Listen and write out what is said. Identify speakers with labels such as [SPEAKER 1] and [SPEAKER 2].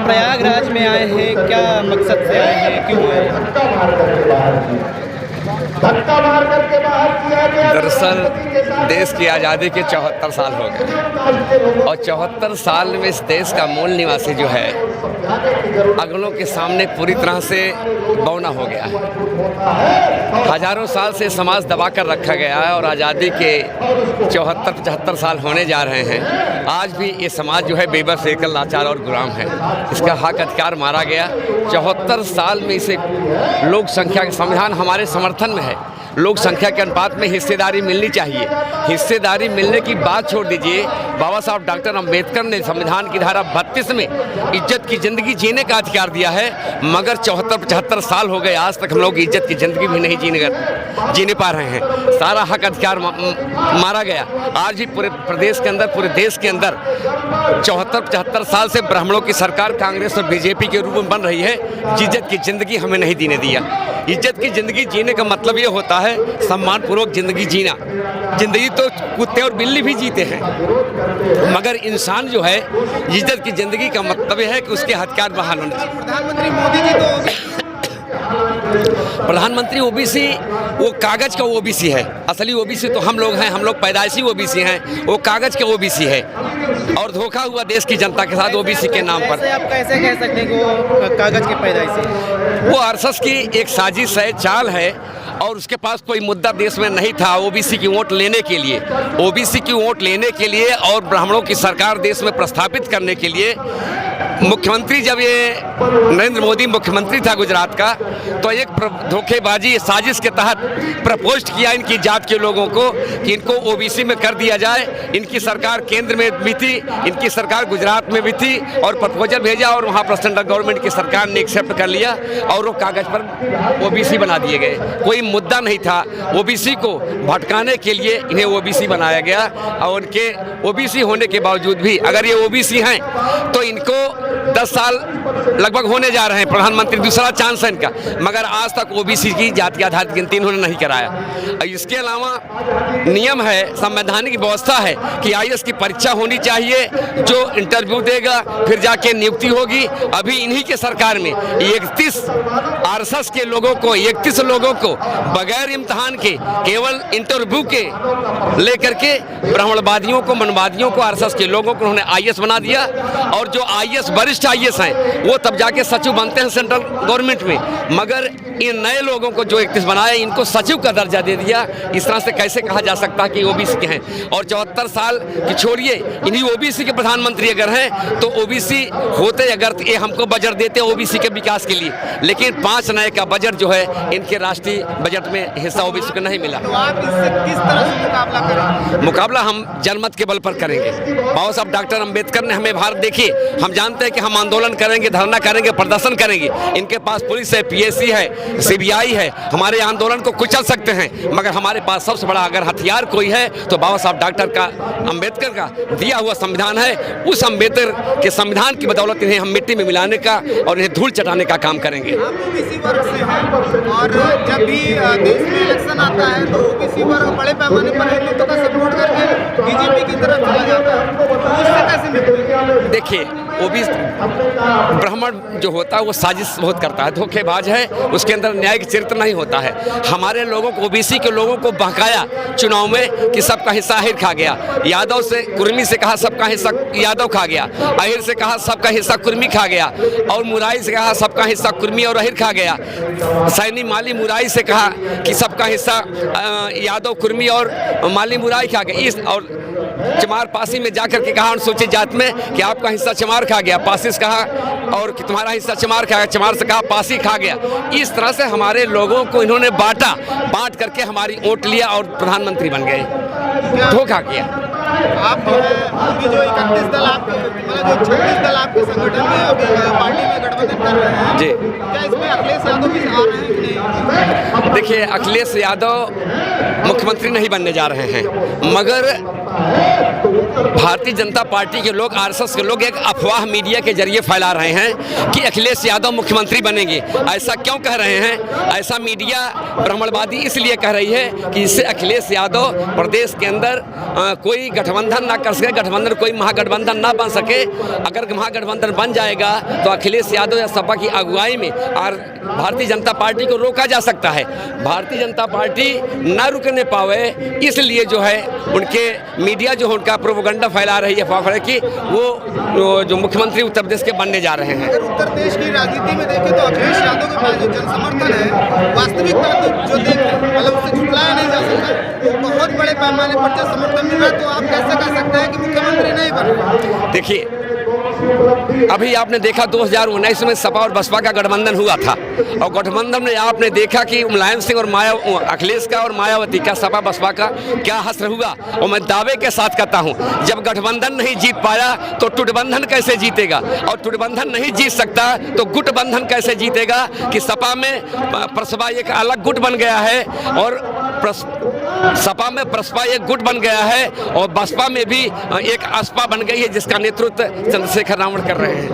[SPEAKER 1] प्रयागराज में आए हैं, क्या मकसद से आए हैं, क्यों आए हैं?
[SPEAKER 2] दरअसल देश की आज़ादी के 74 साल हो गए और 74 साल में इस देश का मूल निवासी जो है अगलों के सामने पूरी तरह से बौना हो गया है। हजारों साल से समाज दबा कर रखा गया है और आज़ादी के 74-75 साल होने जा रहे हैं। आज भी ये समाज जो है बेबस, एकल, लाचार और गुलाम है। इसका हक अधिकार मारा गया। 74 साल में इसे लोक संख्या के संविधान हमारे समर्थन में है। लोक संख्या के अनुपात में हिस्सेदारी मिलनी चाहिए। हिस्सेदारी मिलने की बात छोड़ दीजिए, बाबा साहब डॉक्टर अंबेडकर ने संविधान की धारा 32 में इज्जत की ज़िंदगी जीने का अधिकार दिया है, मगर 74-75 साल हो गए, आज तक हम लोग इज्जत की ज़िंदगी भी नहीं जीने पा रहे हैं। सारा हक अधिकार मारा गया। आज भी पूरे प्रदेश के अंदर, पूरे देश के अंदर 74-75 साल से ब्राह्मणों की सरकार कांग्रेस और बीजेपी के रूप में बन रही है। इज्जत की ज़िंदगी हमें नहीं जीने दिया। इज्जत की ज़िंदगी जीने का मतलब ये होता है सम्मानपूर्वक ज़िंदगी जीना। ज़िंदगी तो कुत्ते और बिल्ली भी जीते हैं, मगर इंसान जो है, इज्जत की ज़िंदगी का मतलब यह है कि उसके अधिकार बहाल होने चाहिए।
[SPEAKER 1] प्रधानमंत्री मोदी जी तो
[SPEAKER 2] प्रधानमंत्री ओबीसी वो कागज का ओबीसी है। असली ओबीसी तो हम लोग हैं, हम लोग पैदाइशी ओबीसी हैं। वो कागज के ओबीसी है और धोखा हुआ देश की जनता के साथ ओबीसी के नाम पर।
[SPEAKER 1] आप कैसे कह सकते हैं कि वो कागज के पैदाइशी?
[SPEAKER 2] वो आरएसएस की एक साजिश है, चाल है, और उसके पास कोई मुद्दा देश में नहीं था ओबीसी की वोट लेने के लिए। ओबीसी की वोट लेने के लिए और ब्राह्मणों की सरकार देश में प्रस्थापित करने के लिए मुख्यमंत्री, जब ये नरेंद्र मोदी मुख्यमंत्री था गुजरात का, तो एक धोखेबाजी साजिश के तहत प्रपोज किया इनकी जात के लोगों को कि इनको ओबीसी में कर दिया जाए। इनकी सरकार केंद्र में भी थी, इनकी सरकार गुजरात में भी थी, और प्रपोजल भेजा और वहाँ पर सेंट्रल गवर्नमेंट की सरकार ने एक्सेप्ट कर लिया और वो कागज पर ओबीसी बना दिए गए। कोई मुद्दा नहीं था। ओबीसी को भटकाने के लिए इन्हें ओबीसी बनाया गया, और उनके ओबीसी होने के बावजूद भी अगर ये ओबीसी हैं तो इनको 10 साल लगभग होने जा रहे हैं, प्रधानमंत्री दूसरा चांस है इनका, मगर आज तक ओबीसी की जाति आधारित गिनती इन्होंने नहीं कराया। इसके अलावा नियम है, संवैधानिक व्यवस्था है कि आईएएस की परीक्षा होनी चाहिए, जो इंटरव्यू देगा फिर जाके नियुक्ति होगी। अभी इन्हीं के सरकार में 31 आरएसएस के लोगों को, 31 लोगों को बगैर इम्तिहान के, केवल इंटरव्यू के लेकर के ब्राह्मणवादियों को, मनवादियों को, आरएसएस के लोगों को उन्होंने आईएएस बना दिया। और जो आईएएस, वरिष्ठ आईएएस हैं, वो तब जाके सचिव बनते हैं सेंट्रल गवर्नमेंट में, मगर इन नए लोगों को जो 31 बनाया, इनको सचिव का दर्जा दे दिया। इस तरह से कैसे कहा जा सकता है कि ओबीसी के हैं? और 74 साल की छोड़िए, इन्हीं ओबीसी के प्रधानमंत्री अगर हैं तो ओबीसी होते अगर ये हमको बजट देते ओबीसी के विकास के लिए, लेकिन 5 नए का बजट जो है इनके राष्ट्रीय बजट में हिस्सा ओबीसी को नहीं मिला।
[SPEAKER 1] तो आप इससे किस तरह से मुकाबला करेंगे?
[SPEAKER 2] मुकाबला हम जनमत के बल पर करेंगे। बाबा साहब डॉक्टर अंबेडकर ने हमें भारत देखी, हम जानते हैं कि हम आंदोलन करेंगे, धरना करेंगे, प्रदर्शन करेंगे। इनके पास पुलिस है, पीएससी है, सीबीआई है, हमारे आंदोलन को कुचल सकते हैं, मगर हमारे पास सबसे बड़ा अगर हथियार कोई है तो बाबा साहब डॉक्टर का अंबेडकर का दिया हुआ संविधान है। उस अंबेडकर के संविधान की बदौलत इन्हें हम मिट्टी में मिलाने का और इन्हें धूल चटाने का काम करेंगे।
[SPEAKER 1] आप ओबीसी वर्ग से हैं और जब भी देश में इलेक्शन आता है तो ओबीसी वर्ग बड़े पैमाने पर हिंदुत्व का सपोर्ट करके बीजेपी की तरफ चला जाता है, तो उससे कैसे निपटेंगे?
[SPEAKER 2] देखिए, ओबीसी ब्राह्मण जो होता है वो साजिश बहुत करता है, धोखेबाज है, उसके अंदर न्यायिक चरित्र नहीं होता है। हमारे लोगों को, ओबीसी के लोगों को बहकाया चुनाव में कि सबका हिस्सा आहिर खा गया। यादव से, कुर्मी से कहा सबका हिस्सा यादव खा गया, आहिर से कहा सबका हिस्सा कुर्मी खा गया, और मुराई से कहा सबका हिस्सा कुर्मी और आहिर खा गया। सैनी माली मुराई से कहा कि सबका हिस्सा यादव, कुर्मी और माली मुराई खा गया। और चमार पासी में जाकर के कहा अनुसूचित जात में कि आपका हिस्सा चमार खा गया, पासी से कहा और कि तुम्हारा हिस्सा चमार खा गया, चमार से कहा पासी खा गया। इस तरह से हमारे लोगों को इन्होंने बांट करके हमारी वोट लिया और प्रधानमंत्री बन गए, धोखा किया।
[SPEAKER 1] आप जो है अभी जो 31 दल आपके, मतलब जो 36 दल आपके संगठन में अभी पार्टी में गठबंधन कर रहे हैं
[SPEAKER 2] जी,
[SPEAKER 1] क्या इसमें अखिलेश यादव भी आ रहे हैं कि नहीं?
[SPEAKER 2] देखिए, अखिलेश यादव मुख्यमंत्री नहीं बनने जा रहे हैं, मगर भारतीय जनता पार्टी के लोग, आरएसएस के लोग एक अफवाह मीडिया के जरिए फैला रहे हैं कि अखिलेश यादव मुख्यमंत्री बनेंगे। ऐसा क्यों कह रहे हैं? ऐसा मीडिया भ्रमणवादी इसलिए कह रही है कि इससे अखिलेश यादव प्रदेश के अंदर कोई गठबंधन ना कर सके, गठबंधन कोई महागठबंधन ना बन सके। अगर महागठबंधन बन जाएगा तो अखिलेश यादव या सपा की अगुवाई में और भारतीय जनता पार्टी को रोका जा सकता है। भारतीय जनता पार्टी ना रुकने पावे, इसलिए जो है उनके मीडिया जो उनका प्रोपेगेंडा फैला रही है कि वो जो मुख्यमंत्री उत्तर प्रदेश के बनने जा रहे हैं।
[SPEAKER 1] अगर उत्तर प्रदेश की राजनीति में देखें तो अखिलेश यादव के पास जो जनसमर्थन है, वास्तविकता जो देखें मतलब उससे झुटलाया नहीं जा सकता। बहुत बड़े पैमाने पर जब समर्थन मिल रहा है तो आप कैसे कह सकते हैं कि मुख्यमंत्री नहीं बन रहा?
[SPEAKER 2] देखिए, अभी आपने देखा 2019 में सपा और बसपा का गठबंधन हुआ था, और गठबंधन में आपने देखा कि मुलायम सिंह और अखिलेश का और मायावती का, सपा बसपा का क्या हश्र हुआ। और मैं दावे के साथ कहता हूं, जब गठबंधन नहीं जीत पाया तो टुटबंधन कैसे जीतेगा, और टुटबंधन नहीं जीत सकता तो गुटबंधन कैसे जीतेगा। कि सपा में प्रसपा एक अलग गुट बन गया है, और सपा में प्रसपा एक गुट बन गया है, और बसपा में भी एक असपा बन गई है जिसका नेतृत्व चंद्रशेखर रावण कर रहे हैं।